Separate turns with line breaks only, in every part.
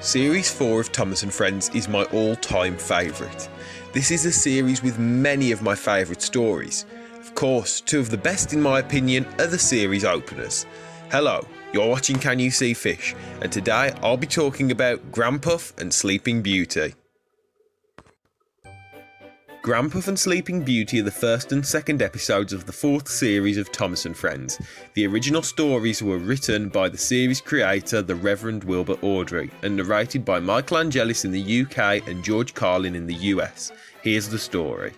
Series 4 of Thomas & Friends is my all-time favourite. This is a series with many of my favourite stories. Of course, two of the best in my opinion are the series openers. Hello, you're watching Can You See Fish, and today I'll be talking about Granpuff and Sleeping Beauty. Granpuff and Sleeping Beauty are the first and second episodes of the fourth series of Thomas & Friends. The original stories were written by the series creator, the Reverend Wilbur Awdry, and narrated by Michael Angelis in the UK and George Carlin in the US. Here's the story.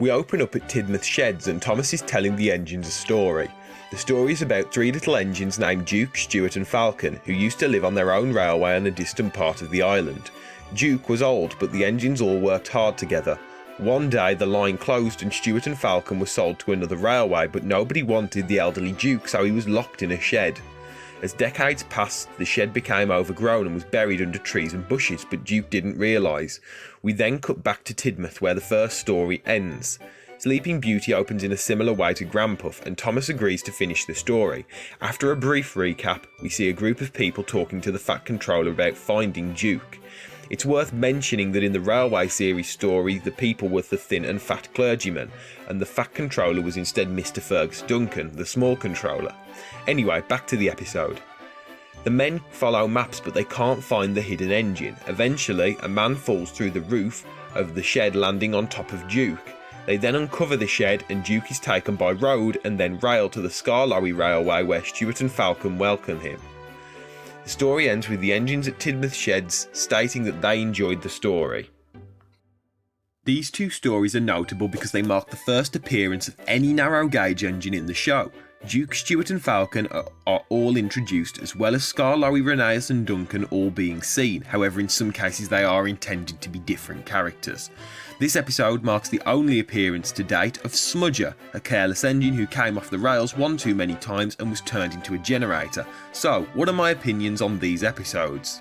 We open up at Tidmouth Sheds and Thomas is telling the engines a story. The story is about three little engines named Duke, Stuart and Falcon, who used to live on their own railway on a distant part of the island. Duke was old, but the engines all worked hard together. One day the line closed and Stuart and Falcon were sold to another railway, but nobody wanted the elderly Duke, so he was locked in a shed. As decades passed, the shed became overgrown and was buried under trees and bushes, but Duke didn't realise. We then cut back to Tidmouth, where the first story ends. Sleeping Beauty opens in a similar way to Granpuff, and Thomas agrees to finish the story. After a brief recap, we see a group of people talking to the Fat Controller about finding Duke. It's worth mentioning that in the Railway series story, the people were the thin and fat clergyman, and the Fat Controller was instead Mr. Fergus Duncan, the small controller. Anyway, back to the episode. The men follow maps, but they can't find the hidden engine. Eventually, a man falls through the roof of the shed, landing on top of Duke. They then uncover the shed, and Duke is taken by road and then rail to the Skarloey Railway, where Stuart and Falcon welcome him. The story ends with the engines at Tidmouth Sheds stating that they enjoyed the story. These two stories are notable because they mark the first appearance of any narrow gauge engine in the show. Duke, Stuart and Falcon are all introduced, as well as Skarloey, Rheneas and Duncan all being seen. However, in some cases they are intended to be different characters. This episode marks the only appearance to date of Smudger, a careless engine who came off the rails one too many times and was turned into a generator. So, what are my opinions on these episodes?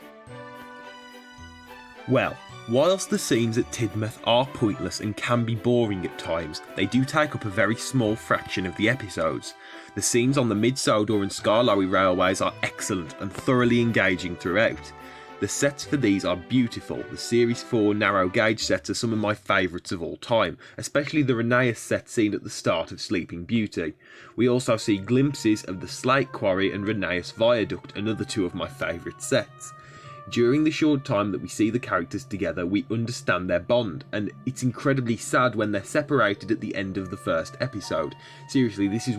Well, whilst the scenes at Tidmouth are pointless and can be boring at times, they do take up a very small fraction of the episodes. The scenes on the Mid-Sodor and Skarloey railways are excellent and thoroughly engaging throughout. The sets for these are beautiful. The Series 4 narrow gauge sets are some of my favourites of all time, especially the Rheneas set seen at the start of Sleeping Beauty. We also see glimpses of the Slate Quarry and Rheneas Viaduct, another two of my favourite sets. During the short time that we see the characters together, we understand their bond, and it's incredibly sad when they're separated at the end of the first episode. Seriously, this is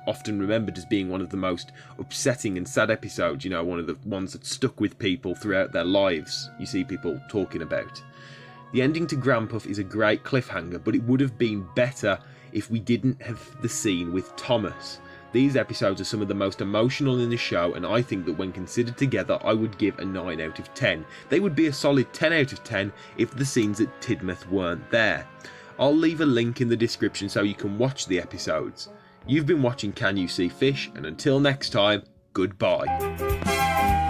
often remembered as being one of the most upsetting and sad episodes, one of the ones that stuck with people throughout their lives, you see people talking about. The ending to Granpuff is a great cliffhanger, but it would have been better if we didn't have the scene with Thomas. These episodes are some of the most emotional in the show, and I think that when considered together I would give a 9 out of 10. They would be a solid 10 out of 10 if the scenes at Tidmouth weren't there. I'll leave a link in the description so you can watch the episodes. You've been watching Can You See Fish, and until next time, goodbye.